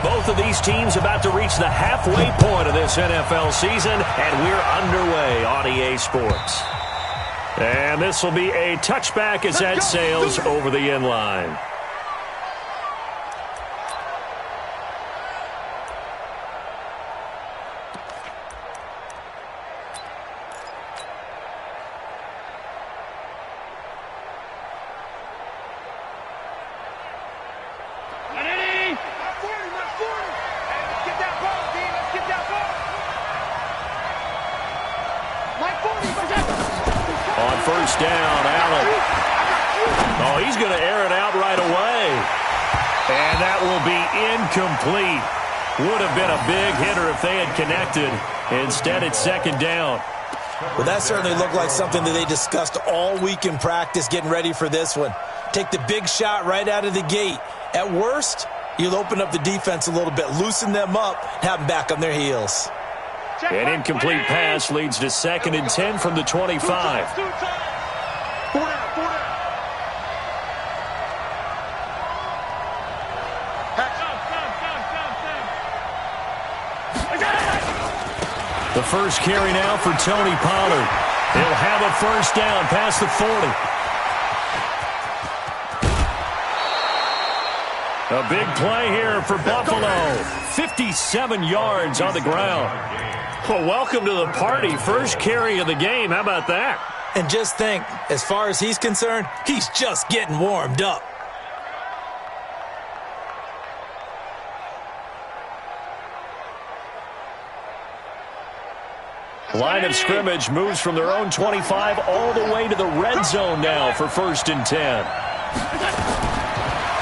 Both of these teams about to reach the halfway point of this NFL season, and we're underway on EA Sports. And this will be a touchback as that sails over the end line. First down, Allen. Oh, he's going to air it out right away. And that will be incomplete. Would have been a big hitter if they had connected. Instead, it's second down. Well, that certainly looked like something that they discussed all week in practice, getting ready for this one. Take the big shot right out of the gate. At worst, you'll open up the defense a little bit, loosen them up, have them back on their heels. An incomplete pass leads to 2nd and 10 from the 25. The first carry now for Tony Pollard. He'll have a first down past the 40. A big play here for Buffalo. 57 yards on the ground. Well, welcome to the party. First carry of the game. How about that? And just think, as far as he's concerned, he's just getting warmed up. Line of scrimmage moves from their own 25 all the way to the red zone now for 1st and 10.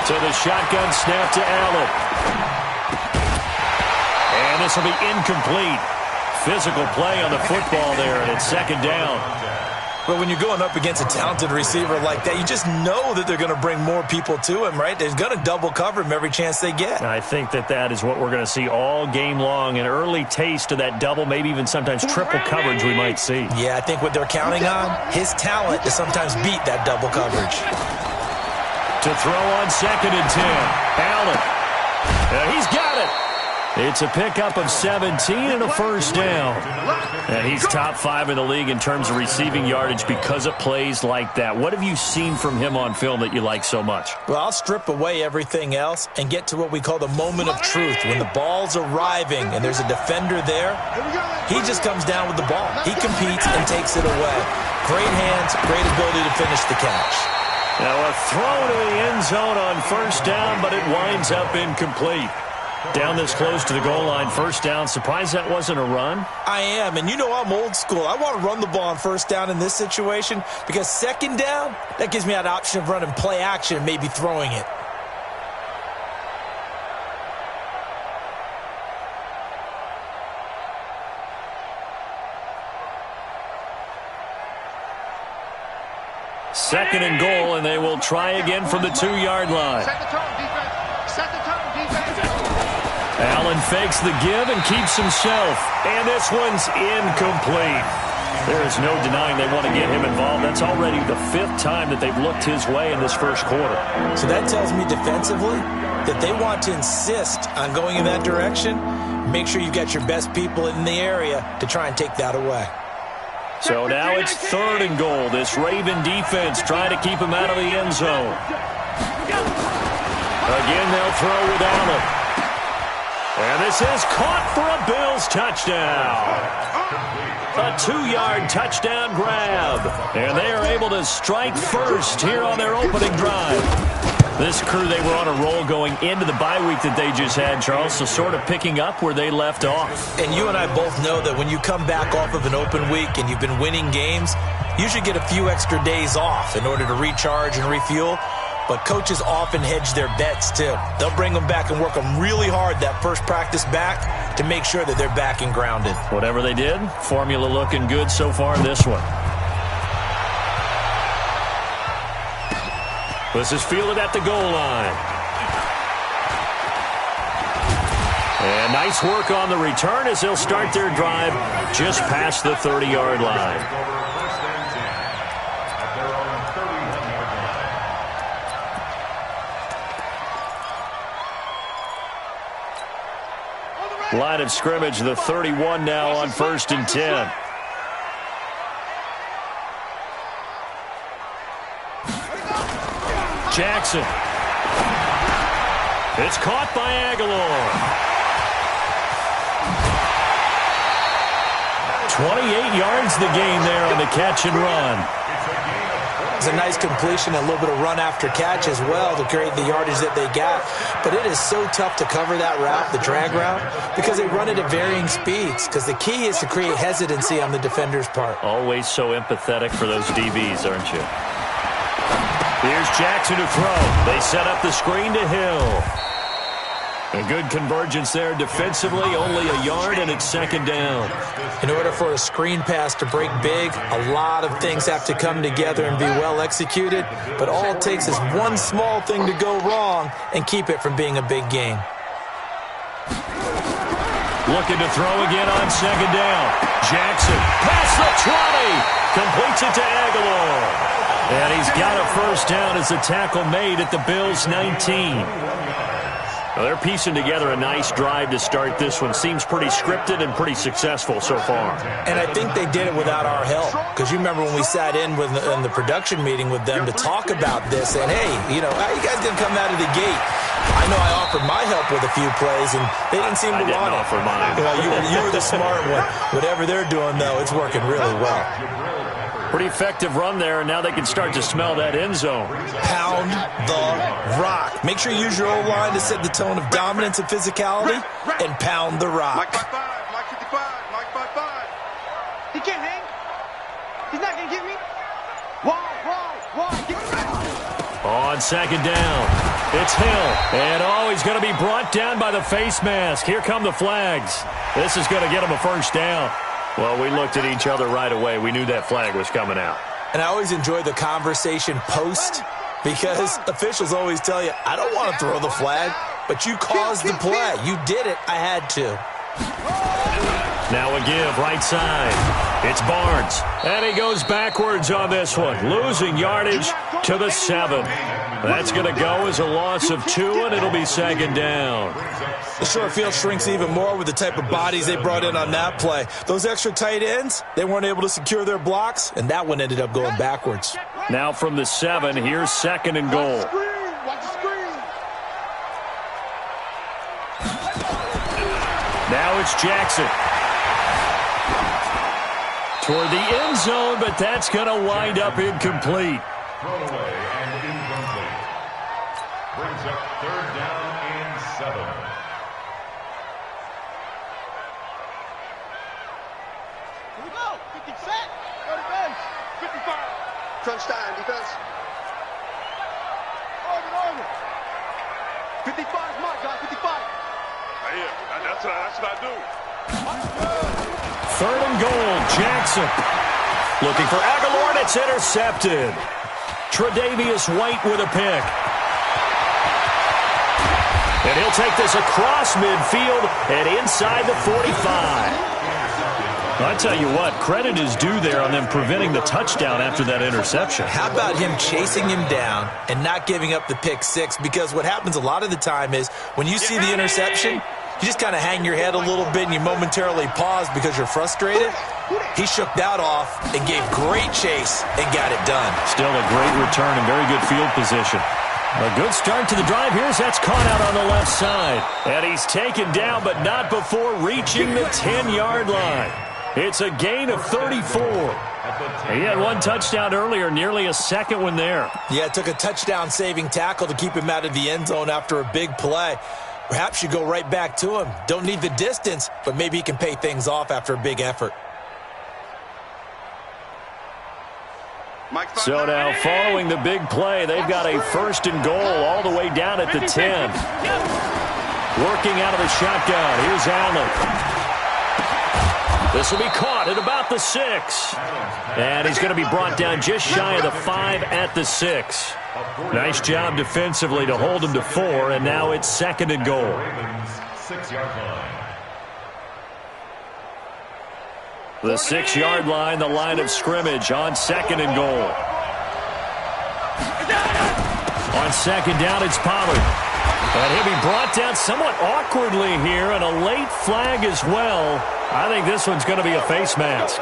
To the shotgun snap to Allen. And this will be incomplete. Physical play on the football there, and it's 2nd down. Well, when you're going up against a talented receiver like that, you just know that they're going to bring more people to him, right? They're going to double cover him every chance they get. I think that is what we're going to see all game long. An early taste of that double, maybe even sometimes triple coverage we might see. Yeah, I think what they're counting on, his talent to sometimes beat that double coverage. To throw on 2nd and 10. Allen. He's got it. It's a pickup of 17 and a first down. And he's top 5 in the league in terms of receiving yardage because of plays like that. What have you seen from him on film that you like so much? Well, I'll strip away everything else and get to what we call the moment of truth. When the ball's arriving and there's a defender there, he just comes down with the ball. He competes and takes it away. Great hands, great ability to finish the catch. Now a throw to the end zone on first down, but it winds up incomplete. Down this close to the goal line, first down. Surprised that wasn't a run? I am, and you know I'm old school. I want to run the ball on first down in this situation because 2nd down, that gives me that option of running play action and maybe throwing it. Second and goal, and they will try again from the 2-yard line. Set the tone, defense. Set the tone, defense. Allen fakes the give and keeps himself. And this one's incomplete. There is no denying they want to get him involved. That's already the 5th time that they've looked his way in this first quarter. So that tells me defensively that they want to insist on going in that direction. Make sure you've got your best people in the area to try and take that away. So now it's 3rd and goal. This Raven defense trying to keep him out of the end zone. Again, they'll throw with Allen. And this is caught for a Bills touchdown. A 2-yard touchdown grab. And they are able to strike first here on their opening drive. This crew, they were on a roll going into the bye week that they just had, Charles, so sort of picking up where they left off. And you and I both know that when you come back off of an open week and you've been winning games, you should get a few extra days off in order to recharge and refuel. But coaches often hedge their bets, too. They'll bring them back and work them really hard that first practice back to make sure that they're back and grounded. Whatever they did, formula looking good so far in this one. This is fielded at the goal line. And nice work on the return as they'll start their drive just past the 30-yard line. Line of scrimmage, the 31 now on 1st and 10. Jackson. It's caught by Aguilar. 28 yards the gain there on the catch and run. It's a nice completion, a little bit of run after catch as well to create the yardage that they got. But it is so tough to cover that route, the drag route, because they run it at varying speeds. Because the key is to create hesitancy on the defender's part. Always so empathetic for those DBs, aren't you? Here's Jackson to throw. They set up the screen to Hill. A good convergence there defensively, only a yard, and it's 2nd down. In order for a screen pass to break big, a lot of things have to come together and be well executed, but all it takes is one small thing to go wrong and keep it from being a big game. Looking to throw again on 2nd down. Jackson, past the 20, completes it to Aguilar. And he's got a 1st down as the tackle made at the Bills' 19. Well, they're piecing together a nice drive to start this one. Seems pretty scripted and pretty successful so far. And I think they did it without our help. Because you remember when we sat in the production meeting with them to talk about this, and hey, you know, how you guys going to come out of the gate? I know I offered my help with a few plays, and they didn't seem to want it. I didn't offer mine. You know, you were the smart one. Whatever they're doing, though, it's working really well. Pretty effective run there, and now they can start to smell that end zone. Pound the rock. Make sure you use your O-line to set the tone of dominance and physicality, and pound the rock. Mike 5-5, Mike 55, Mike 5-5. He can't hang. He's not going to get me. Why? Get me back. On 2nd down, it's Hill. And he's going to be brought down by the face mask. Here come the flags. This is going to get him a 1st down. Well, we looked at each other right away. We knew that flag was coming out. And I always enjoy the conversation post because officials always tell you, I don't want to throw the flag, but you caused the play. You did it. I had to. Now a give, right side. It's Barnes. And he goes backwards on this one, losing yardage to the 7. That's going to go as a loss of 2, and it'll be 2nd down. The short field shrinks even more with the type of bodies they brought in on that play. Those extra tight ends, they weren't able to secure their blocks, and that one ended up going backwards. Now from the 7, here's 2nd and goal. Watch the screen. Now it's Jackson. Toward the end zone, but that's going to wind up incomplete. Throwaway and incomplete. Brings up 3rd down and 7. Here we go. 50 set. Go to base. 55. Crunch time, defense. Order. 55 is my guy. 55. Right here. That's what I do. 3rd and goal, Jackson. Looking for Aguilar, and it's intercepted. Tre'Davious White with a pick. And he'll take this across midfield and inside the 45. I tell you what, credit is due there on them preventing the touchdown after that interception. How about him chasing him down and not giving up the pick 6? Because what happens a lot of the time is when you see the interception, you just kind of hang your head a little bit and you momentarily pause because you're frustrated. He shook that off and gave great chase and got it done. Still a great return and very good field position. A good start to the drive. That's caught out on the left side. And he's taken down, but not before reaching the 10-yard line. It's a gain of 34. He had one touchdown earlier, nearly a second one there. Yeah, it took a touchdown-saving tackle to keep him out of the end zone after a big play. Perhaps you go right back to him. Don't need the distance, but maybe he can pay things off after a big effort. So now, following the big play, they've got a 1st and goal all the way down at the 10. Working out of the shotgun. Here's Allen. This will be caught at about the 6. And he's going to be brought down just shy of the 5 at the 6. Nice job defensively to hold him to 4, and now it's 2nd and goal. 6-yard line. The 6-yard line, the line of scrimmage on 2nd and goal. On 2nd down, it's Pollard. And he'll be brought down somewhat awkwardly here, and a late flag as well. I think this one's going to be a face mask.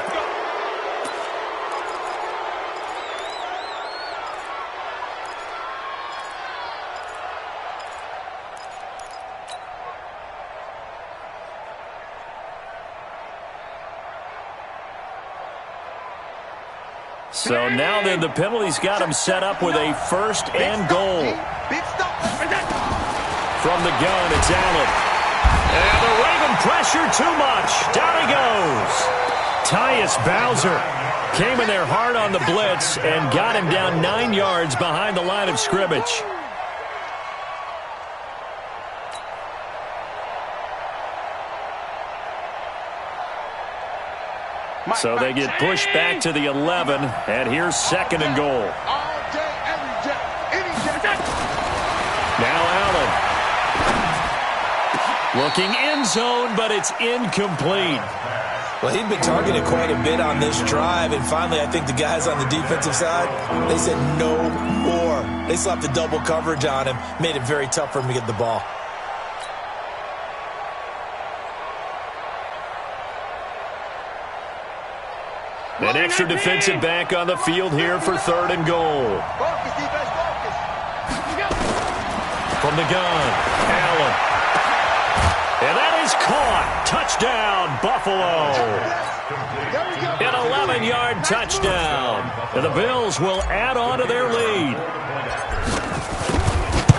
So now then the penalty's got him set up with a first and goal. From the gun, it's Allen. And the Raven pressure too much. Down he goes. Tyus Bowser came in there hard on the blitz and got him down 9 yards behind the line of scrimmage. So they get pushed back to the 11, and here's second and goal. Now Allen. Looking end zone, but it's incomplete. Well, he'd been targeted quite a bit on this drive, and finally I think the guys on the defensive side, they said no more. They slapped the double coverage on him, made it very tough for him to get the ball. An extra defensive back on the field here for third and goal. From the gun, Allen. And that is caught. Touchdown, Buffalo. An 11-yard touchdown. And the Bills will add on to their lead.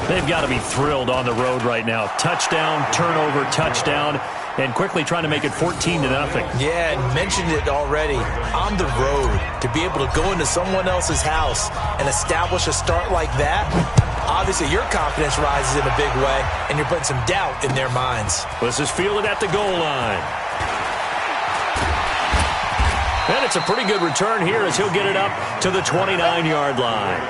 They've got to be thrilled on the road right now. Touchdown, turnover, touchdown, and quickly trying to make it 14-0. Yeah, and mentioned it already. On the road, to be able to go into someone else's house and establish a start like that, obviously your confidence rises in a big way, and you're putting some doubt in their minds. This is fielded at the goal line. And it's a pretty good return here as he'll get it up to the 29-yard line.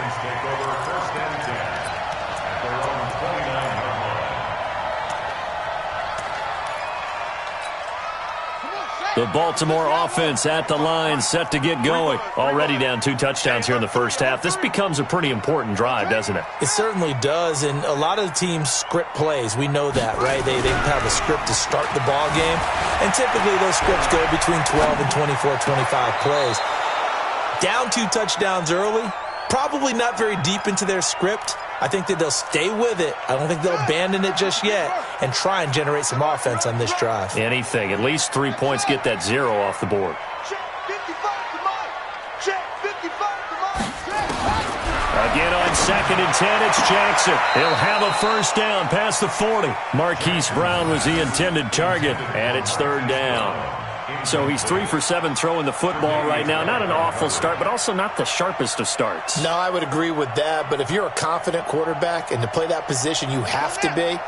The Baltimore offense at the line, set to get going. Already down 2 touchdowns here in the first half. This becomes a pretty important drive, doesn't it? It certainly does, and a lot of the teams script plays. We know that, right? They have a script to start the ball game, and typically those scripts go between 12 and 24, 25 plays. Down 2 touchdowns early, probably not very deep into their script. I think that they'll stay with it. I don't think they'll abandon it just yet and try and generate some offense on this drive. Anything. At least 3 points, get that 0 off the board. Again on 2nd and 10, it's Jackson. He'll have a first down past the 40. Marquise Brown was the intended target, and it's 3rd down. So he's 3 for 7 throwing the football right now. Not an awful start, but also not the sharpest of starts. No, I would agree with that. But if you're a confident quarterback and to play that position, you have to be.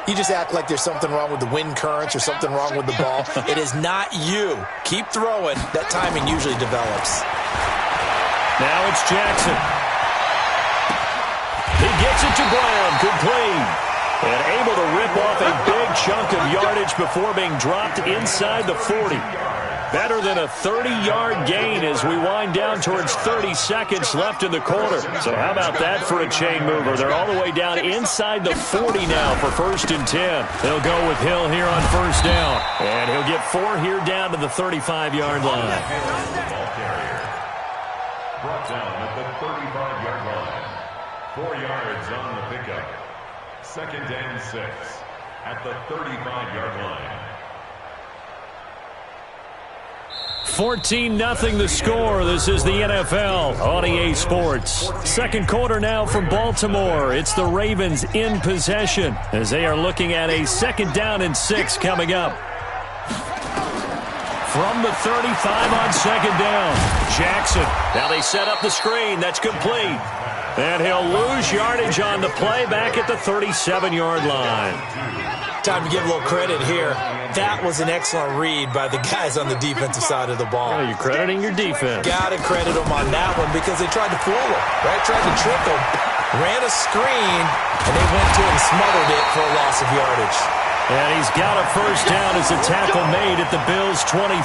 You just act like there's something wrong with the wind currents or something wrong with the ball. It is not you. Keep throwing. That timing usually develops. Now it's Jackson. He gets it to Brown. Complete. And able to rip off a big chunk of yardage before being dropped inside the 40. Better than a 30-yard gain as we wind down towards 30 seconds left in the quarter. So how about that for a chain mover? They're all the way down inside the 40 now for 1st and 10. They'll go with Hill here on 1st down. And he'll get 4 here down to the 35-yard line. Brought down at the 35-yard line. 4 yards on the pickup. 2nd and 6 at the 35-yard line. 14-0 the score. This is the NFL on EA Sports. Second quarter now from Baltimore. It's the Ravens in possession as they are looking at a 2nd down and 6 coming up. From the 35 on 2nd down, Jackson. Now they set up the screen. That's complete. And he'll lose yardage on the play back at the 37-yard line. Time to give a little credit here. That was an excellent read by the guys on the defensive side of the ball. Oh, you're crediting your defense. Got to credit them on that one because they tried to fool him, right? Tried to trick him. Ran a screen, and they went to him and smothered it for a loss of yardage. And he's got a first down as a tackle made at the Bills' 23.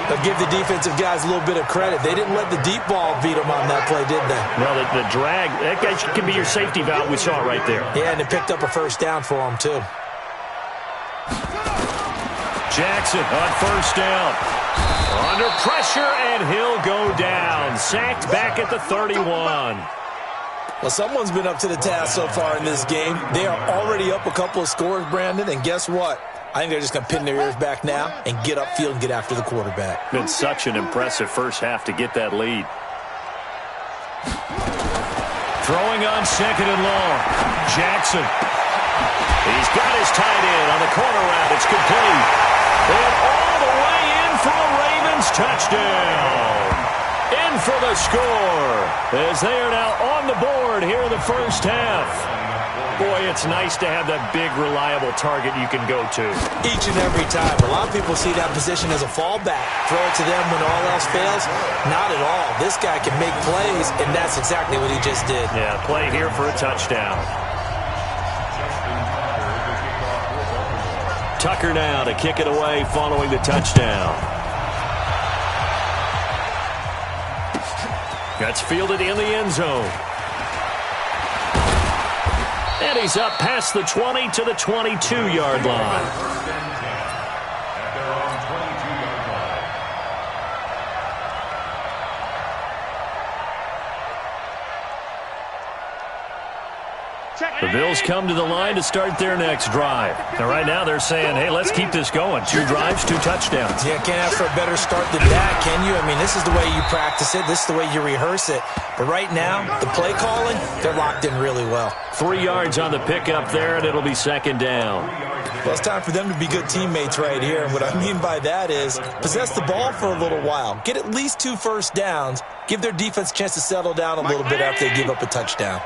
But give the defensive guys a little bit of credit. They didn't let the deep ball beat them on that play, did they? Well, the drag, that guy can be your safety valve. We saw it right there. Yeah, and it picked up a first down for them, too. Jackson on first down. Under pressure, and he'll go down. Sacked back at the 31. Well, someone's been up to the task so far in this game. They are already up a couple of scores, Brandon, and guess what? I think they're just going to pin their ears back now and get upfield and get after the quarterback. Been such an impressive first half to get that lead. Throwing on second and long. Jackson. He's got his tight end on the corner route. It's complete. And all the way in for a Ravens touchdown. In for the score. As they are now on the board here in the first half. Boy, it's nice to have that big, reliable target you can go to. Each and every time. A lot of people see that position as a fallback. Throw it to them when all else fails. Not at all. This guy can make plays, and that's exactly what he just did. Yeah, play here for a touchdown. Tucker now to kick it away following the touchdown. That's fielded in the end zone. And he's up past the 20 to the 22-yard line. The Bills come to the line to start their next drive. And right now they're saying, hey, let's keep this going. 2 drives, 2 touchdowns. Yeah, can't ask for a better start than that, can you? I mean, this is the way you practice it. This is the way you rehearse it. But right now, the play calling, they're locked in really well. 3 yards on the pickup there, and it'll be second down. Well, it's time for them to be good teammates right here. And what I mean by that is possess the ball for a little while. Get at least 2 first downs. Give their defense a chance to settle down a little bit after they give up a touchdown.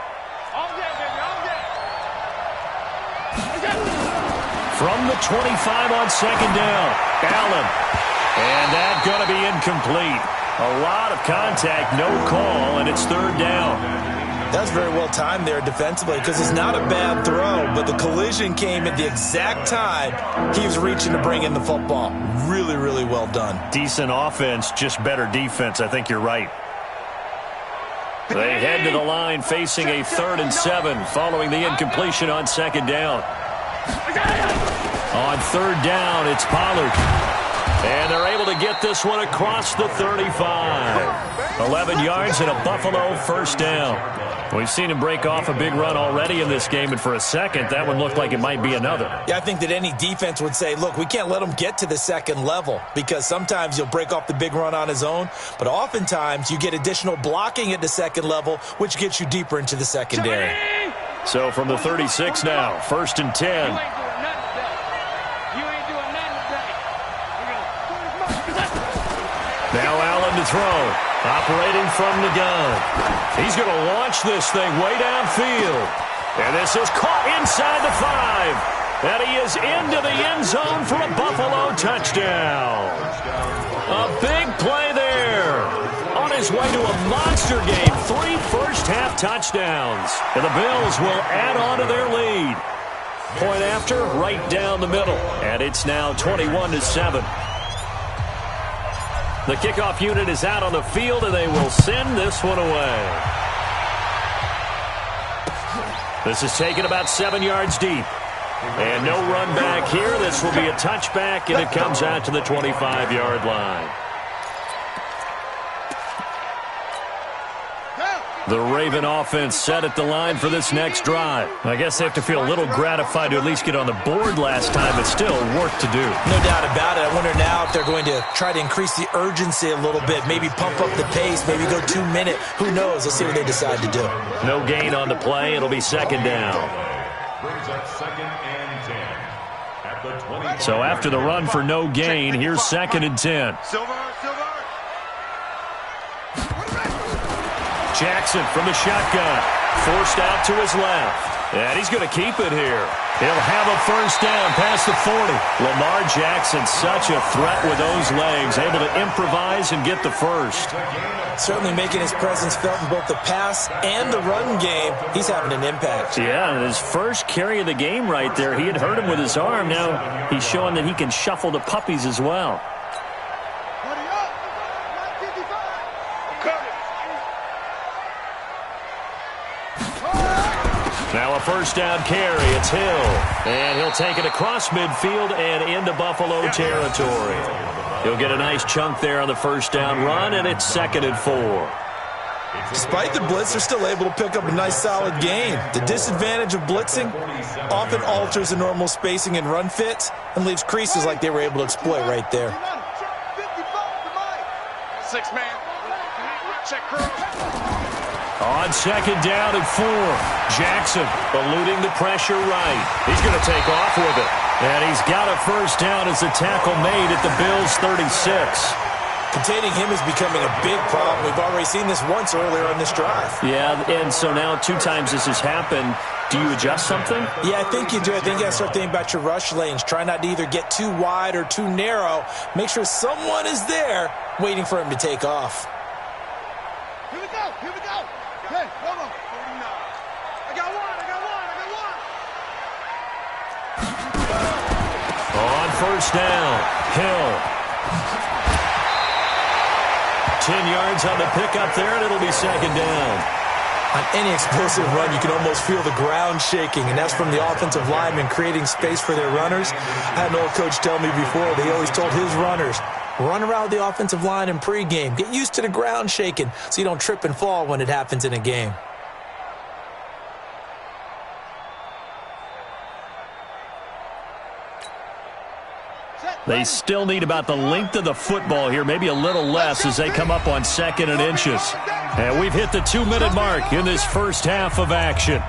From the 25 on second down, Allen. And that's going to be incomplete. A lot of contact, no call, and it's third down. That's very well timed there defensively because it's not a bad throw, but the collision came at the exact time he was reaching to bring in the football. Really, really well done. Decent offense, just better defense. I think you're right. They head to the line facing a 3rd and 7 following the incompletion on second down. On third down, it's Pollard. And they're able to get this one across the 35. 11 yards and a Buffalo first down. We've seen him break off a big run already in this game, and for a second, that one looked like it might be another. Yeah, I think that any defense would say, look, we can't let him get to the second level because sometimes he'll break off the big run on his own, but oftentimes you get additional blocking at the second level, which gets you deeper into the secondary. So from the 36 now, 1st and 10. Now Allen to throw. Operating from the gun. He's going to launch this thing way downfield. And this is caught inside the 5. And he is into the end zone for a Buffalo touchdown. A big play there. On his way to a monster game. 3 first-half touchdowns. And the Bills will add on to their lead. Point after, right down the middle. And it's now 21-7. The kickoff unit is out on the field, and they will send this one away. This is taken about 7 yards deep. And no run back here. This will be a touchback, and it comes out to the 25-yard line. The Raven offense set at the line for this next drive. I guess they have to feel a little gratified to at least get on the board last time, but still work to do. No doubt about it. I wonder now if they're going to try to increase the urgency a little bit, maybe pump up the pace, maybe go 2 minute. Who knows? Let's see what they decide to do. No gain on the play. It'll be second down. Brings up 2nd and 10 at the 20. So after the run for no gain, here's 2nd and 10. Silver. Jackson from the shotgun. Forced out to his left. And he's going to keep it here. He'll have a first down past the 40. Lamar Jackson, such a threat with those legs. Able to improvise and get the first. Certainly making his presence felt in both the pass and the run game. He's having an impact. Yeah, and his first carry of the game right there. He had hurt him with his arm. Now he's showing that he can shuffle the puppies as well. first down carry. It's Hill. And he'll take it across midfield and into Buffalo territory. He'll get a nice chunk there on the first down run, and it's 2nd and 4. Despite the blitz, they're still able to pick up a nice solid gain. The disadvantage of blitzing often alters the normal spacing and run fits and leaves creases like they were able to exploit right there. 6 man. Check cross. On 2nd down and 4, Jackson eluding the pressure right. He's going to take off with it. And he's got a first down as the tackle made at the Bills' 36. Containing him is becoming a big problem. We've already seen this once earlier on this drive. Yeah, and so now 2 times this has happened. Do you adjust something? Yeah, I think you do. I think you got to start thinking about your rush lanes. Try not to either get too wide or too narrow. Make sure someone is there waiting for him to take off. Here we go. Here we go. Hey, come on. I got one. On first down, Hill. 10 yards on the pickup there, and it'll be 2nd down. On any explosive run, you can almost feel the ground shaking, and that's from the offensive linemen creating space for their runners. I had an old coach tell me before, they always told his runners, run around the offensive line in pregame. Get used to the ground shaking so you don't trip and fall when it happens in a game. They still need about the length of the football here, maybe a little less as they come up on 2nd and inches. And we've hit the 2-minute mark in this first half of action.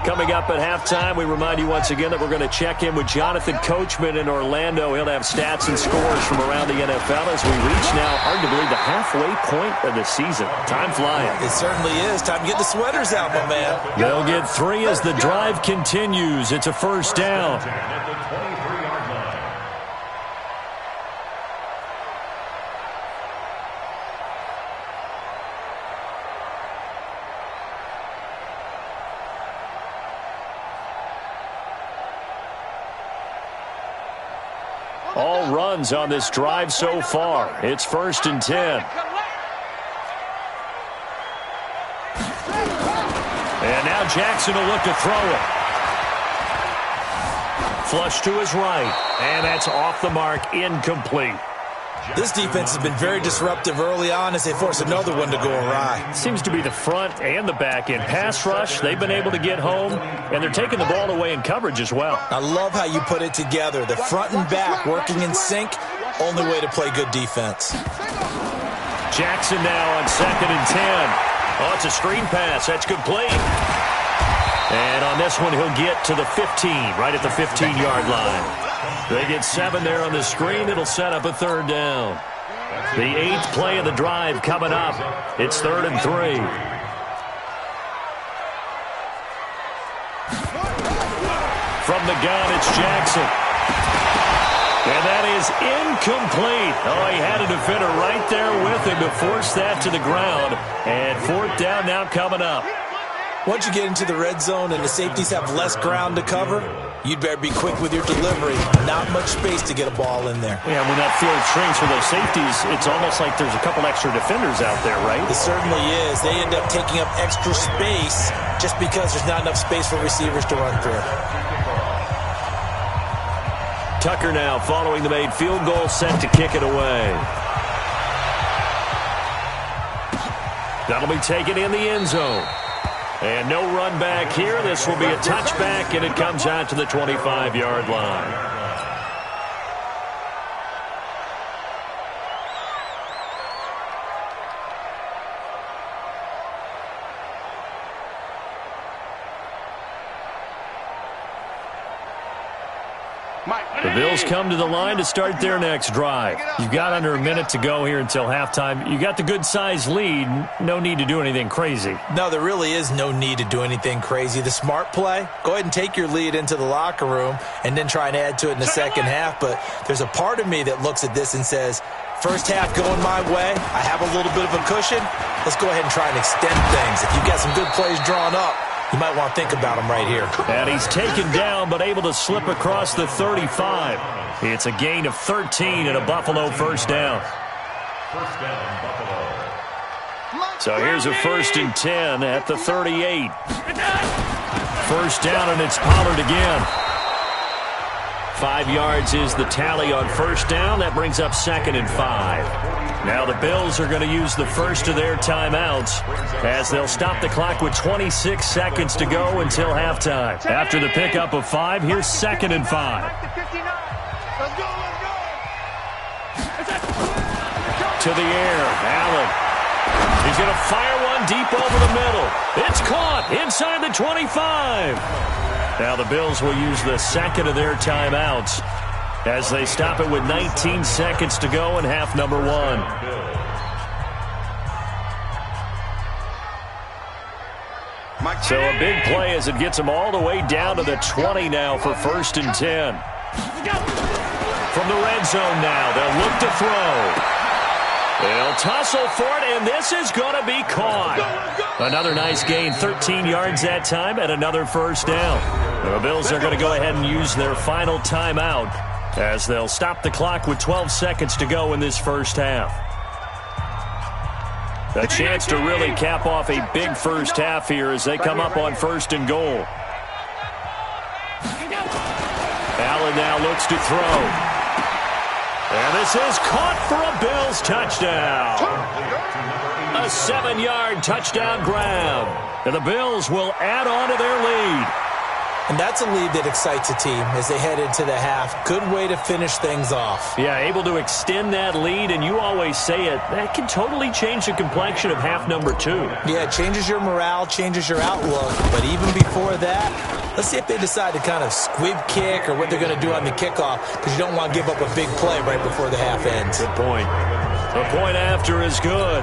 Coming up at halftime, we remind you once again that we're going to check in with Jonathan Coachman in Orlando. He'll have stats and scores from around the NFL as we reach now, hard to believe, the halfway point of the season. Time flying. It certainly is. Time to get the sweaters out, my man. They'll get 3 as the drive continues. It's a first down. All runs on this drive so far. It's 1st and 10. And now Jackson will look to throw it. Flush to his right. And that's off the mark, incomplete. This defense has been very disruptive early on as they force another one to go awry. Seems to be the front and the back end. Pass rush, they've been able to get home, and they're taking the ball away in coverage as well. I love how you put it together. The front and back working in sync, only way to play good defense. Jackson now on 2nd and 10. Oh, it's a screen pass. That's complete. And on this one, he'll get to the 15, right at the 15-yard line. They get 7 there on the screen. It'll set up a 3rd down. The 8th play of the drive coming up. It's 3rd and 3. From the gun, it's Jackson. And that is incomplete. Oh, he had a defender right there with him to force that to the ground. And 4th down now coming up. Once you get into the red zone and the safeties have less ground to cover, you'd better be quick with your delivery. Not much space to get a ball in there. Yeah, when that field shrinks for those safeties, it's almost like there's a couple extra defenders out there, right? It certainly is. They end up taking up extra space just because there's not enough space for receivers to run through. Tucker now following the made field goal, set to kick it away. That'll be taken in the end zone. And no run back here. This will be a touchback, and it comes out to the 25-yard line. The Bills come to the line to start their next drive. You've got under a minute to go here until halftime. You got the good-sized lead. No need to do anything crazy. No, there really is no need to do anything crazy. The smart play, go ahead and take your lead into the locker room and then try and add to it in the second half. But there's a part of me that looks at this and says, first half going my way, I have a little bit of a cushion. Let's go ahead and try and extend things. If you've got some good plays drawn up, you might want to think about him right here. And he's taken down, but able to slip across the 35. It's a gain of 13 and a Buffalo first down. First down, Buffalo. So here's a 1st and 10 at the 38. First down, and it's Pollard again. 5 yards is the tally on first down. That brings up 2nd and 5. Now the Bills are going to use the first of their timeouts as they'll stop the clock with 26 seconds to go until halftime. After the pickup of 5, here's 2nd and 5. To the air, Allen. He's going to fire one deep over the middle. It's caught inside the 25. Now the Bills will use the second of their timeouts as they stop it with 19 seconds to go in half number 1. So a big play as it gets them all the way down to the 20 now for 1st and 10. From the red zone now, they'll look to throw. They'll tussle for it, and this is going to be caught. Another nice gain, 13 yards that time, and another first down. The Bills are going to go ahead and use their final timeout as they'll stop the clock with 12 seconds to go in this first half. A chance to really cap off a big first half here as they come up on 1st and goal. Allen now looks to throw. And this is caught for a Bills touchdown. A 7-yard touchdown grab. And the Bills will add on to their lead. And that's a lead that excites a team as they head into the half. Good way to finish things off. Yeah, able to extend that lead, and you always say it, that can totally change the complexion of half number 2. Yeah, it changes your morale, changes your outlook. But even before that, let's see if they decide to kind of squib kick or what they're going to do on the kickoff, because you don't want to give up a big play right before the half ends. Good point. The point after is good.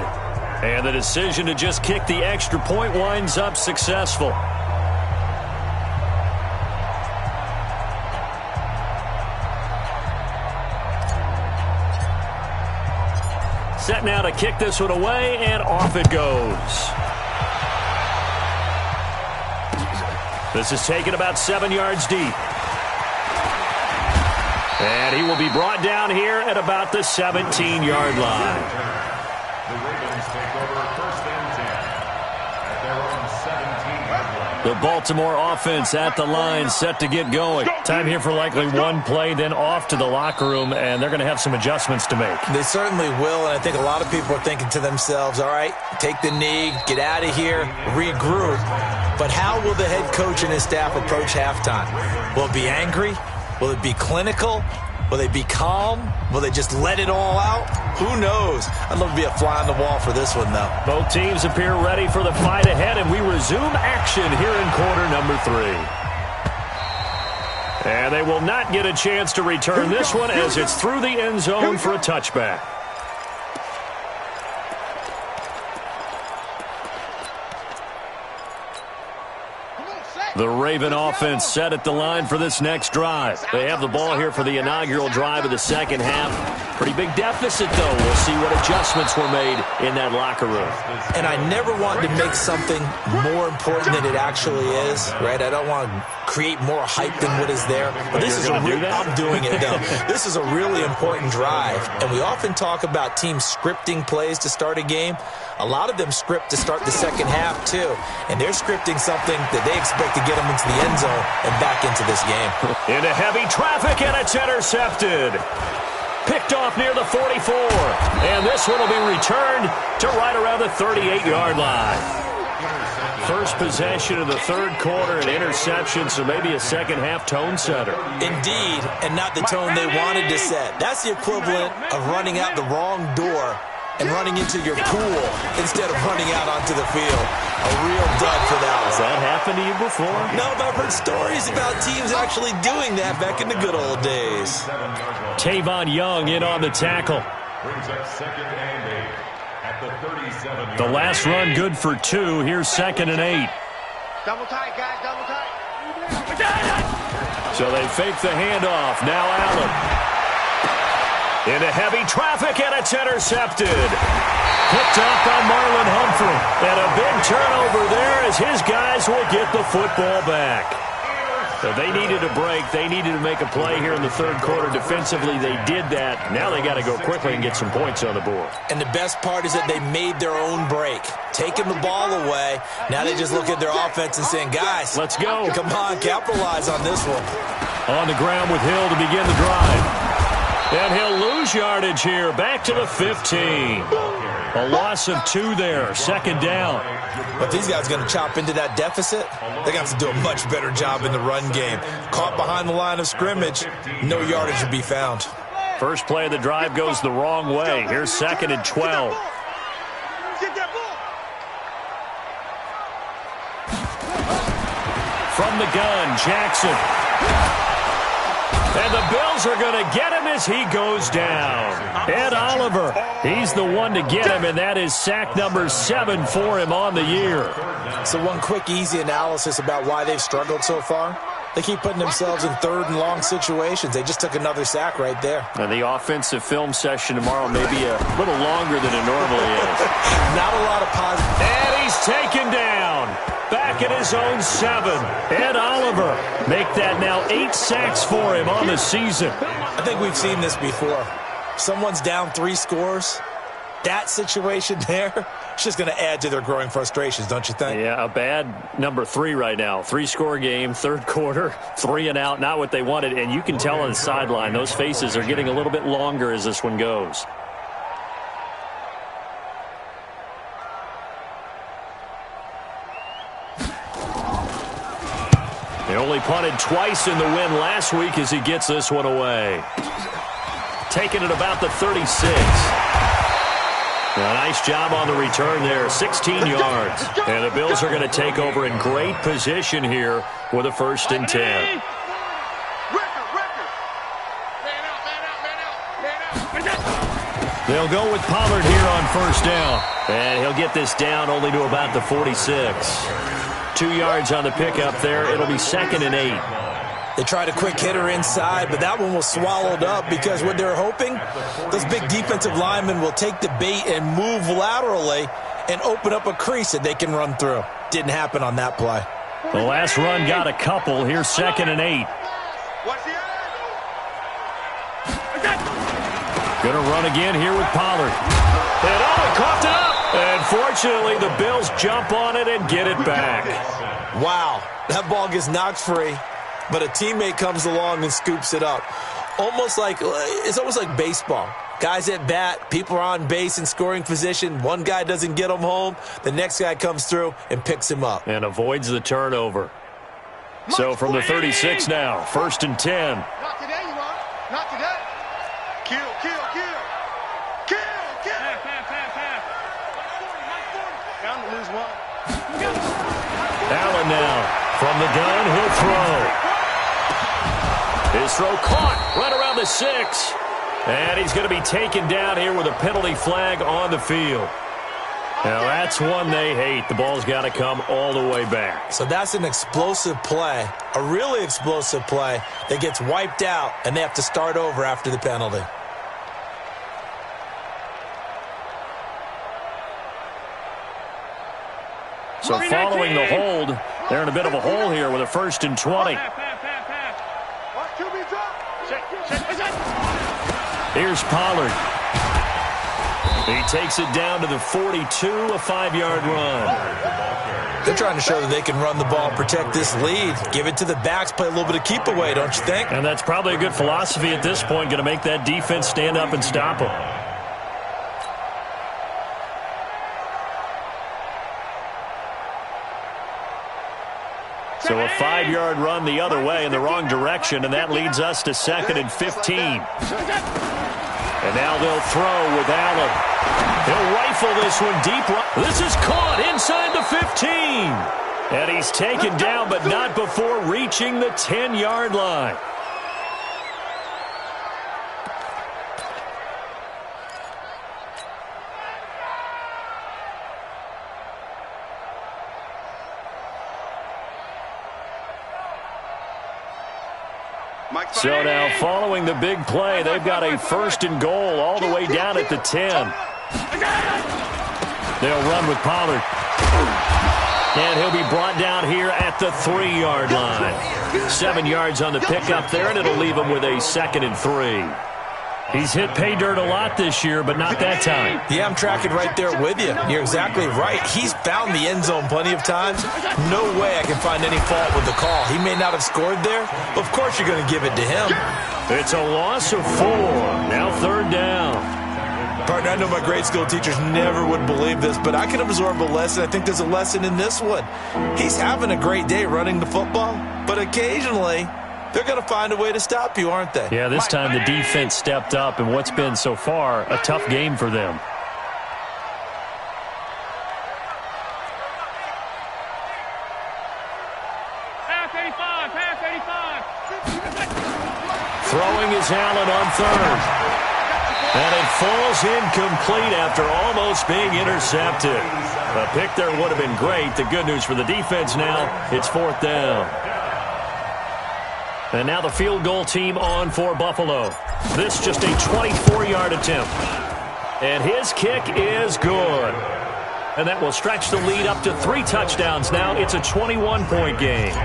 And the decision to just kick the extra point winds up successful. Set now to kick this one away, and off it goes. This is taken about 7 yards deep. And he will be brought down here at about the 17-yard line. The Ravens take over 1st and 10 at their own 17-yard line. The Baltimore offense at the line, set to get going. Time here for likely one play, then off to the locker room, and they're going to have some adjustments to make. They certainly will, and I think a lot of people are thinking to themselves, all right, take the knee, get out of here, regroup. But how will the head coach and his staff approach halftime? Will it be angry? Will it be clinical? Will they be calm? Will they just let it all out? Who knows? I'd love to be a fly on the wall for this one, though. Both teams appear ready for the fight ahead, and we resume action here in quarter number 3. And they will not get a chance to return this one as it's through the end zone for a touchback. The Raven offense set at the line for this next drive. They have the ball here for the inaugural drive of the second half. Pretty big deficit, though. We'll see what adjustments were made in that locker room. And I never want to make something more important than it actually is, right? I don't want to create more hype than what is there. But this is I'm doing it, though. This is a really important drive. And we often talk about teams scripting plays to start a game. A lot of them script to start the second half, too. And they're scripting something that they expect to get them into the end zone and back into this game. Into heavy traffic, and it's intercepted. Picked off near the 44. And this one will be returned to right around the 38-yard line. First possession of the third quarter, an interception, so maybe a second-half tone setter. Indeed, and not the tone they wanted to set. That's the equivalent of running out the wrong door and running into your pool instead of running out onto the field. A real dud for that one. Has that happened to you before? No, but I've heard stories about teams actually doing that back in the good old days. Tavon Young in on the tackle. Brings up 2nd and 8 at the 37-yard line. The last run good for 2. Here's 2nd and 8. Double tight, guys, double tight. So they fake the handoff. Now Allen. Into heavy traffic, and it's intercepted. Picked up by Marlon Humphrey. And a big turnover there as his guys will get the football back. So they needed a break. They needed to make a play here in the third quarter. Defensively, they did that. Now they got to go quickly and get some points on the board. And the best part is that they made their own break. Taking the ball away. Now they just look at their offense and saying, guys, let's go. Come on, capitalize on this one. On the ground with Hill to begin the drive. And he'll lose yardage here. Back to the 15. A loss of 2 there. Second down. But these guys are going to chop into that deficit. They're going to have to do a much better job in the run game. Caught behind the line of scrimmage, no yardage to be found. First play of the drive goes the wrong way. Here's 2nd and 12. From the gun, Jackson. And the Bills are going to get him as he goes down. Ed Oliver, he's the one to get him, and that is sack number 7 for him on the year. So one quick, easy analysis about why they've struggled so far. They keep putting themselves in third and long situations. They just took another sack right there. And the offensive film session tomorrow may be a little longer than it normally is. Not a lot of positive. And he's taken down. Back at his own 7. Ed Oliver make that now 8 sacks for him on the season. I think we've seen this before. Someone's down 3 scores. That situation there, it's just going to add to their growing frustrations, don't you think? Yeah, a bad number 3 right now. 3-score game, third quarter, 3 and out, not what they wanted. And you can tell on the sideline, those faces are getting a little bit longer as this one goes. They only punted twice in the win last week as he gets this one away. Taking it about the 36. A nice job on the return there, 16 yards. And the Bills are going to take over in great position here with a 1st and 10. They'll go with Pollard here on 1st down. And he'll get this down only to about the 46. 2 yards on the pickup there. It'll be 2nd and 8. They tried a quick hitter inside, but that one was swallowed up because what they're hoping, those big defensive linemen will take the bait and move laterally and open up a crease that they can run through. Didn't happen on that play. The last run got a couple. Here's 2nd and 8. Going to run again here with Pollard. And he coughed it up. And fortunately, the Bills jump on it and get it back. Wow, that ball gets knocked free, but a teammate comes along and scoops it up. It's almost like baseball. Guys at bat, people are on base in scoring position. One guy doesn't get him home. The next guy comes through and picks him up. And avoids the turnover. So from the 36 now, 1st and 10. Not today, you are. Not today. Kill. Bound to lose one. Allen now from the gun, he'll throw. His throw caught right around the 6. And he's going to be taken down here with a penalty flag on the field. Now that's one they hate. The ball's got to come all the way back. So that's an explosive play, a really explosive play that gets wiped out, and they have to start over after the penalty. So following the hold, they're in a bit of a hole here with a 1st and 20. Here's Pollard. He takes it down to the 42, a 5-yard run. They're trying to show that they can run the ball, protect this lead. Give it to the backs, play a little bit of keep away, don't you think? And that's probably a good philosophy at this point, going to make that defense stand up and stop them. So a 5-yard run the other way in the wrong direction, and that leads us to 2nd and 15. And now they'll throw with Allen. He'll rifle this one deep. This is caught inside the 15. And he's taken down, but not before reaching the 10-yard line. So now following the big play, they've got a 1st and goal all the way down at the 10. They'll run with Pollard. And he'll be brought down here at the 3-yard line. 7 yards on the pickup there, and it'll leave him with a 2nd and 3. He's hit pay dirt a lot this year, but not that time. Yeah, I'm tracking right there with you. You're exactly right. He's found the end zone plenty of times. No way I can find any fault with the call. He may not have scored there, but of course you're going to give it to him. It's a loss of 4. Now 3rd down. Partner, I know my grade school teachers never would believe this, but I can absorb a lesson. I think there's a lesson in this one. He's having a great day running the football, but occasionally they're going to find a way to stop you, aren't they? Yeah, this time the defense stepped up in what's been so far a tough game for them. Pass 85, pass 85. Throwing is Allen on 3rd. And it falls incomplete after almost being intercepted. A pick there would have been great. The good news for the defense now, it's 4th down. And now the field goal team on for Buffalo. This just a 24-yard attempt. And his kick is good. And that will stretch the lead up to 3 touchdowns now. It's a 21-point game.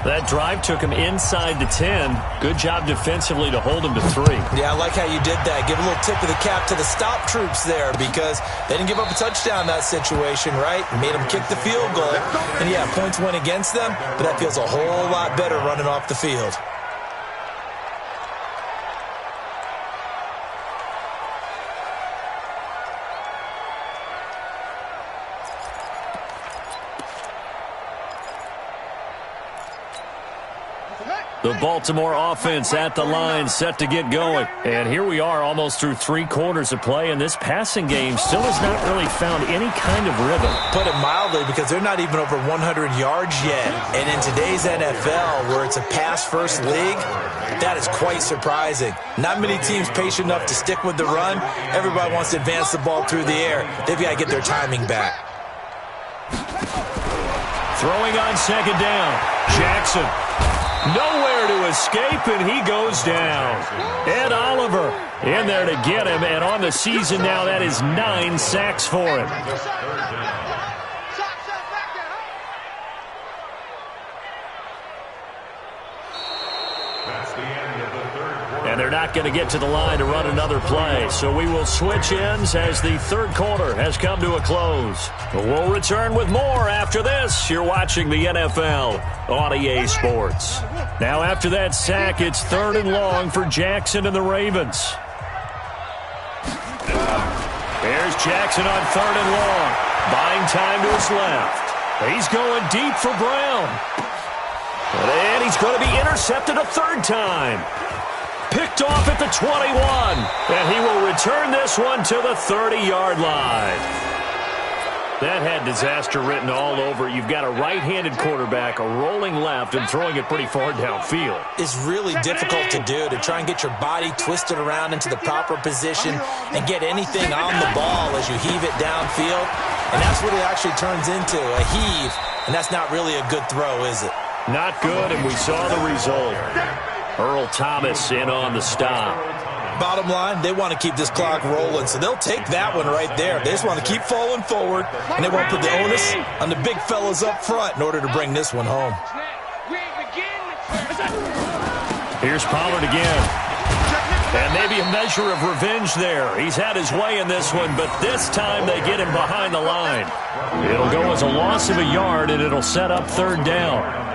That drive took him inside the 10. Good job defensively to hold him to 3. Yeah, I like how you did that. Give a little tip of the cap to the stop troops there because they didn't give up a touchdown in that situation, right? Made them kick the field goal. And, yeah, points went against them, but that feels a whole lot better running off the field. The Baltimore offense at the line, set to get going. And here we are almost through 3 quarters of play, and this passing game still has not really found any kind of rhythm. Put it mildly, because they're not even over 100 yards yet. And in today's NFL, where it's a pass-first league, that is quite surprising. Not many teams patient enough to stick with the run. Everybody wants to advance the ball through the air. They've got to get their timing back. Throwing on 2nd down. Jackson. Nowhere to escape, and he goes down. Ed Oliver in there to get him, and on the season now, that is 9 sacks for him. And they're not going to get to the line to run another play, so we will switch ends as the 3rd quarter has come to a close. We'll return with more after this. You're watching the NFL on EA Sports. Now after that sack, it's 3rd and long for Jackson and the Ravens. There's Jackson on 3rd and long. Buying time to his left. He's going deep for Brown. And he's going to be intercepted a 3rd time. Picked off at the 21. And he will return this one to the 30-yard line. That had disaster written all over. You've got a right-handed quarterback, a rolling left, and throwing it pretty far downfield. It's really difficult to do, to try and get your body twisted around into the proper position and get anything on the ball as you heave it downfield. And that's what it actually turns into, a heave. And that's not really a good throw, is it? Not good, and we saw the result. Earl Thomas in on the stop. Bottom line, they want to keep this clock rolling, so they'll take that one right there. They just want to keep falling forward, and they want to put the onus on the big fellas up front in order to bring this one home. Here's Pollard again. And maybe a measure of revenge there. He's had his way in this one, but this time they get him behind the line. It'll go as a loss of a yard, and it'll set up 3rd down.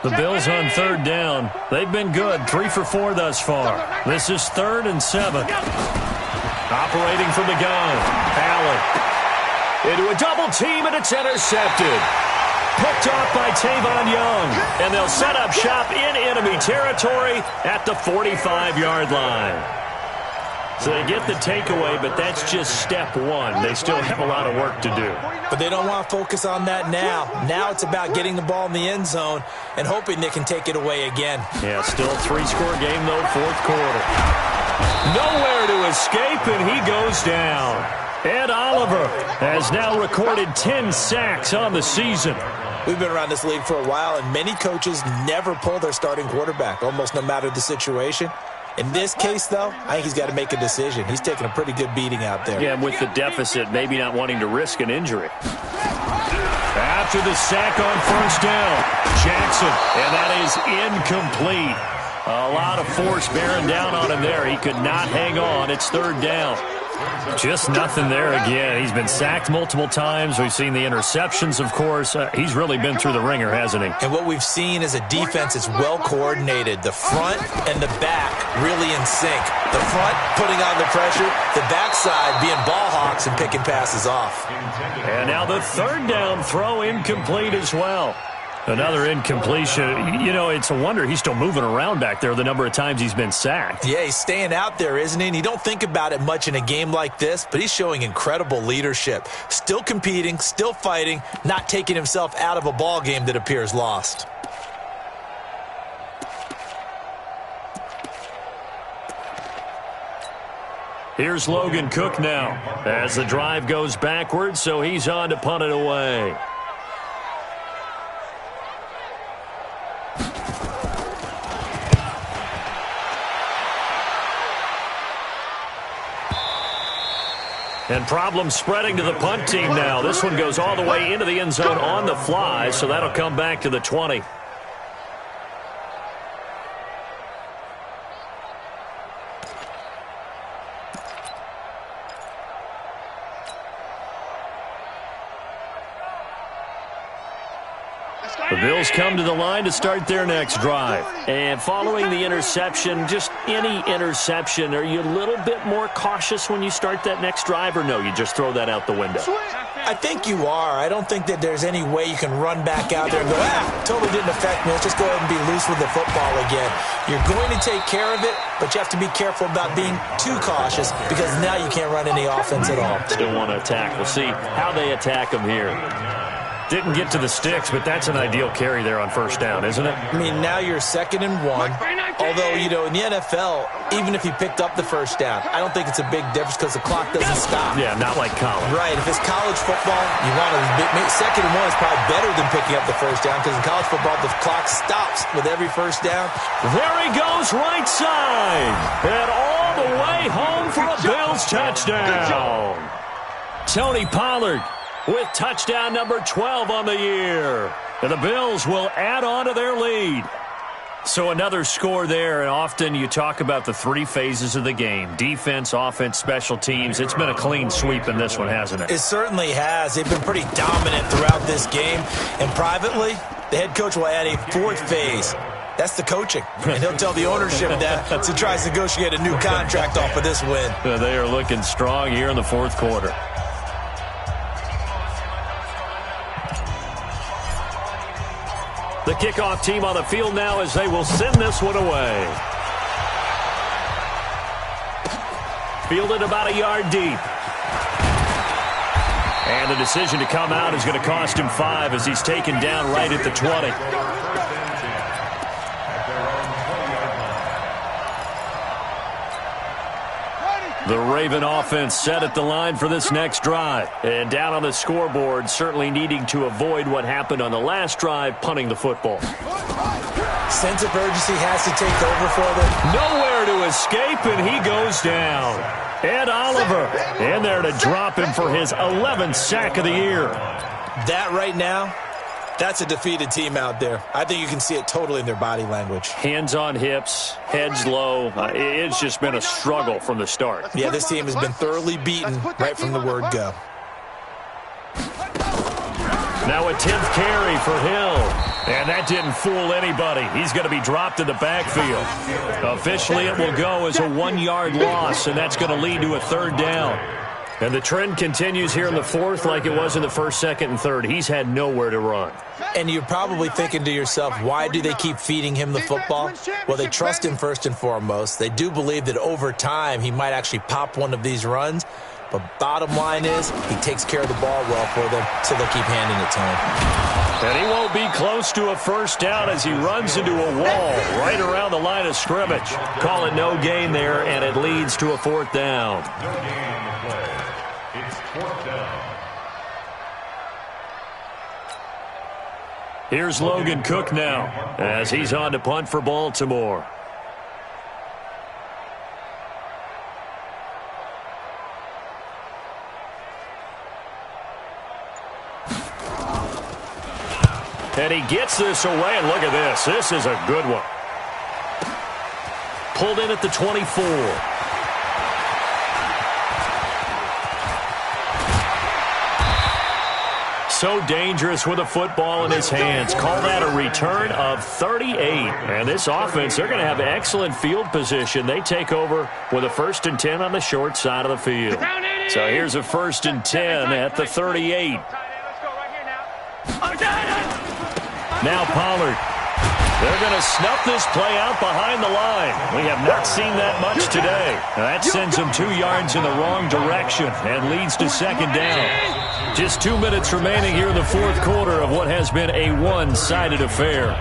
The Bills on 3rd down. They've been good, 3 for 4 thus far. This is 3rd and 7. Operating from the gun. Allen into a double team, and it's intercepted. Picked off by Tavon Young. And they'll set up shop in enemy territory at the 45-yard line. So they get the takeaway, but that's just step 1. They still have a lot of work to do. But they don't want to focus on that now. Now it's about getting the ball in the end zone and hoping they can take it away again. Yeah, still a 3-score game, though, 4th quarter. Nowhere to escape, and he goes down. Ed Oliver has now recorded 10 sacks on the season. We've been around this league for a while, and many coaches never pull their starting quarterback, almost no matter the situation. In this case, though, I think he's got to make a decision. He's taking a pretty good beating out there. Yeah, and with the deficit, maybe not wanting to risk an injury. After the sack on first down, Jackson, and that is incomplete. A lot of force bearing down on him there. He could not hang on. It's third down. Just nothing there again. He's been sacked multiple times. We've seen the interceptions, of course. He's really been through the ringer, hasn't he? And what we've seen is a defense that's well coordinated. The front and the back really in sync. The front putting on the pressure, the backside being ball hawks and picking passes off. And now the third down throw incomplete as well. Another incompletion. You know, it's a wonder he's still moving around back there the number of times he's been sacked. Yeah, he's staying out there, isn't he? And you don't think about it much in a game like this, but he's showing incredible leadership. Still competing, still fighting, not taking himself out of a ball game that appears lost. Here's Logan Cook now as the drive goes backwards, so he's on to punt it away. And problems spreading to the punt team now. This one goes all the way into the end zone on the fly, so that'll come back to the 20. The Bills come to the line to start their next drive. And following the interception, just any interception, are you a little bit more cautious when you start that next drive, or no, you just throw that out the window? I think you are. I don't think that there's any way you can run back out there and go, totally didn't affect me. Let's just go ahead and be loose with the football again. You're going to take care of it, but you have to be careful about being too cautious because now you can't run any offense at all. Still want to attack. We'll see how they attack them here. Didn't get to the sticks, but that's an ideal carry there on first down, isn't it? I mean, now you're 2nd and 1. Although, you know, in the NFL, even if you picked up the first down, I don't think it's a big difference because the clock doesn't stop. Yeah, not like college. Right. If it's college football, you want to make 2nd and 1 is probably better than picking up the first down because in college football, the clock stops with every first down. There he goes right side. And all the way home for a Bills touchdown. Tony Pollard with touchdown number 12 on the year. And the Bills will add on to their lead. So another score there, and often you talk about the three phases of the game. Defense, offense, special teams. It's been a clean sweep in this one, hasn't it? It certainly has. They've been pretty dominant throughout this game. And privately, the head coach will add a 4th phase. That's the coaching. And he'll tell the ownership that as he tries to negotiate a new contract off of this win. They are looking strong here in the 4th quarter. The kickoff team on the field now as they will send this one away. Fielded about a yard deep. And the decision to come out is going to cost him 5 as he's taken down right at the 20. The Raven offense set at the line for this next drive. And down on the scoreboard, certainly needing to avoid what happened on the last drive, punting the football. Sense of urgency has to take over for them. Nowhere to escape, and he goes down. Ed Oliver in there to drop him for his 11th sack of the year. That right now, that's a defeated team out there. I think you can see it totally in their body language. Hands on hips, heads low. It's just been a struggle from the start. Yeah, this team has been thoroughly beaten right from the word go. Now a 10th carry for Hill. And that didn't fool anybody. He's going to be dropped in the backfield. Officially, it will go as a 1-yard loss, and that's going to lead to a 3rd down. And the trend continues here in the 4th like it was in the 1st, 2nd, and 3rd. He's had nowhere to run. And you're probably thinking to yourself, why do they keep feeding him the football? Well, they trust him first and foremost. They do believe that over time he might actually pop one of these runs. But bottom line is he takes care of the ball well for them, so they'll keep handing it to him. And he won't be close to a 1st down as he runs into a wall right around the line of scrimmage. Call it no gain there, and it leads to a 4th down. No gain on the play. It's 4th down. Here's Logan Cook now as he's on to punt for Baltimore. And he gets this away, and look at this. This is a good one. Pulled in at the 24. So dangerous with a football in his hands. Call that a return of 38. And this offense, they're going to have excellent field position. They take over with a 1st and 10 on the short side of the field. So here's a 1st and 10 at the 38. Now Pollard. They're going to snuff this play out behind the line. We have not seen that much today. That sends them 2 yards in the wrong direction and leads to 2nd down. Just 2 minutes remaining here in the 4th quarter of what has been a one-sided affair.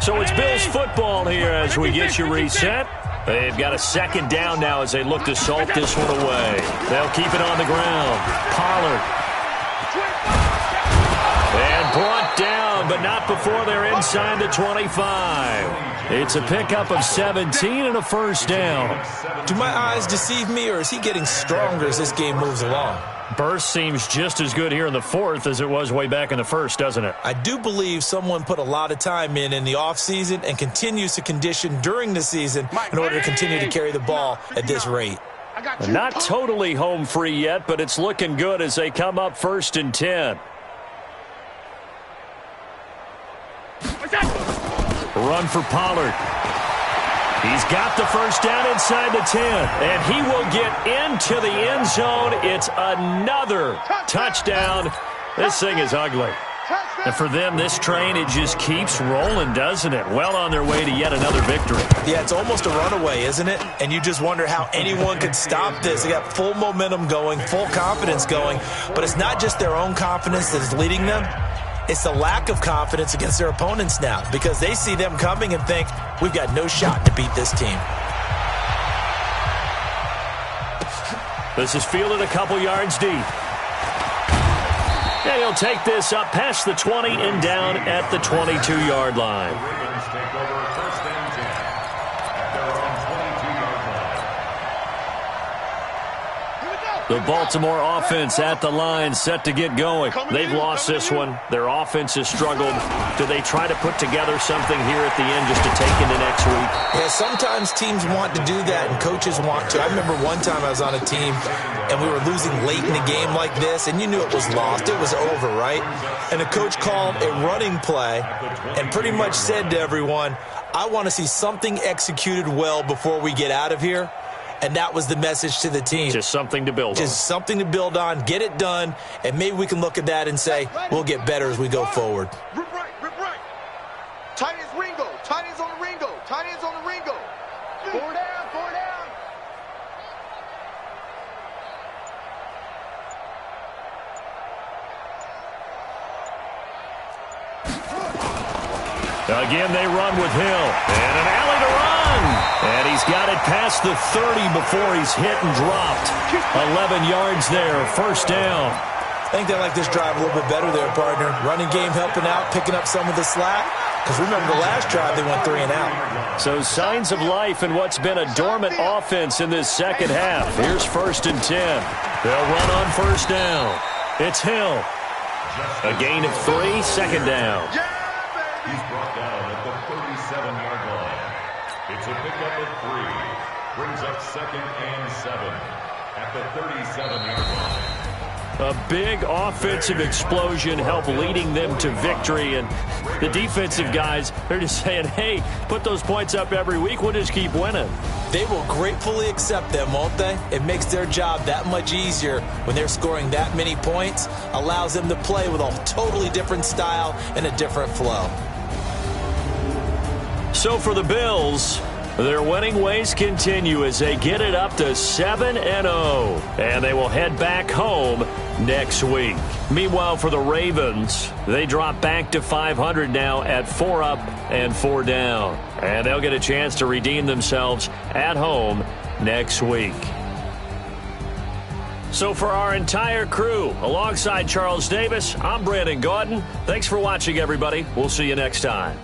So it's Bills football here as we get you reset. They've got a 2nd down now as they look to salt this one away. They'll keep it on the ground. Pollard. And brought down, but not before they're inside the 25. It's a pickup of 17 and a 1st down. Do my eyes deceive me, or is he getting stronger as this game moves along? Burst seems just as good here in the 4th as it was way back in the 1st, doesn't it? I do believe someone put a lot of time in the offseason and continues to condition during the season in order to continue to carry the ball at this rate. Not totally home free yet, but it's looking good as they come up 1st and 10. Run for Pollard. He's got the 1st down inside the 10, and he will get into the end zone. It's another touchdown. This thing is ugly. And for them, this train, it just keeps rolling, doesn't it? Well on their way to yet another victory. Yeah, it's almost a runaway, isn't it? And you just wonder how anyone could stop this. They got full momentum going, full confidence going, but it's not just their own confidence that is leading them. It's the lack of confidence against their opponents now because they see them coming and think, we've got no shot to beat this team. This is fielded a couple yards deep. And he'll take this up past the 20 and down at the 22-yard line. The Baltimore offense at the line set to get going. They've lost this one. Their offense has struggled. Do they try to put together something here at the end just to take into next week? Yeah, sometimes teams want to do that and coaches want to. I remember one time I was on a team and we were losing late in the game like this and you knew it was lost. It was over, right? And the coach called a running play and pretty much said to everyone, I want to see something executed well before we get out of here. And that was the message to the team. Just something to build on. Just something to build on, get it done, and maybe we can look at that and say, we'll get better as we go forward. Rip right, rip right. Tight ends Ringo. Tight ends on the Ringo. Tight ends on the Ringo. 4 down, 4 down. Again, they run with Hill. And an alley to run. And he's got it past the 30 before he's hit and dropped. 11 yards there, 1st down. I think they like this drive a little bit better there, partner. Running game helping out, picking up some of the slack. Because remember the last drive, they went 3 and out. So signs of life in what's been a dormant offense in this 2nd half. Here's 1st and 10. They'll run on 1st down. It's Hill. A gain of 3, 2nd down. He's brought down at the 37-yard line. It's a pickup of 3. Brings up 2nd and 7 at the 37-yard line. A big offensive explosion helped leading them to victory. And the defensive guys, they're just saying, hey, put those points up every week. We'll just keep winning. They will gratefully accept them, won't they? It makes their job that much easier when they're scoring that many points. Allows them to play with a totally different style and a different flow. So for the Bills, their winning ways continue as they get it up to 7-0. And they will head back home next week. Meanwhile, for the Ravens, they drop back to 500 now at 4 up and 4 down. And they'll get a chance to redeem themselves at home next week. So for our entire crew, alongside Charles Davis, I'm Brandon Gaudin. Thanks for watching, everybody. We'll see you next time.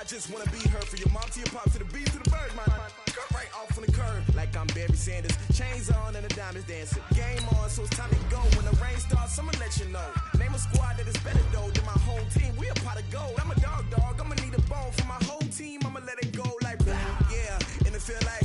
Just wanna be her for your mom to your pop to the beat to the bird, man. Cut right off on the curb like I'm Barry Sanders. Chains on and the diamonds dancing. Game on, so it's time to go. When the rain starts, I'ma let you know. Name a squad that is better though than my whole team. We a pot of gold. I'm a dog. I'ma need a bone for my whole team. I'ma let it go like blah. Yeah, and it feel like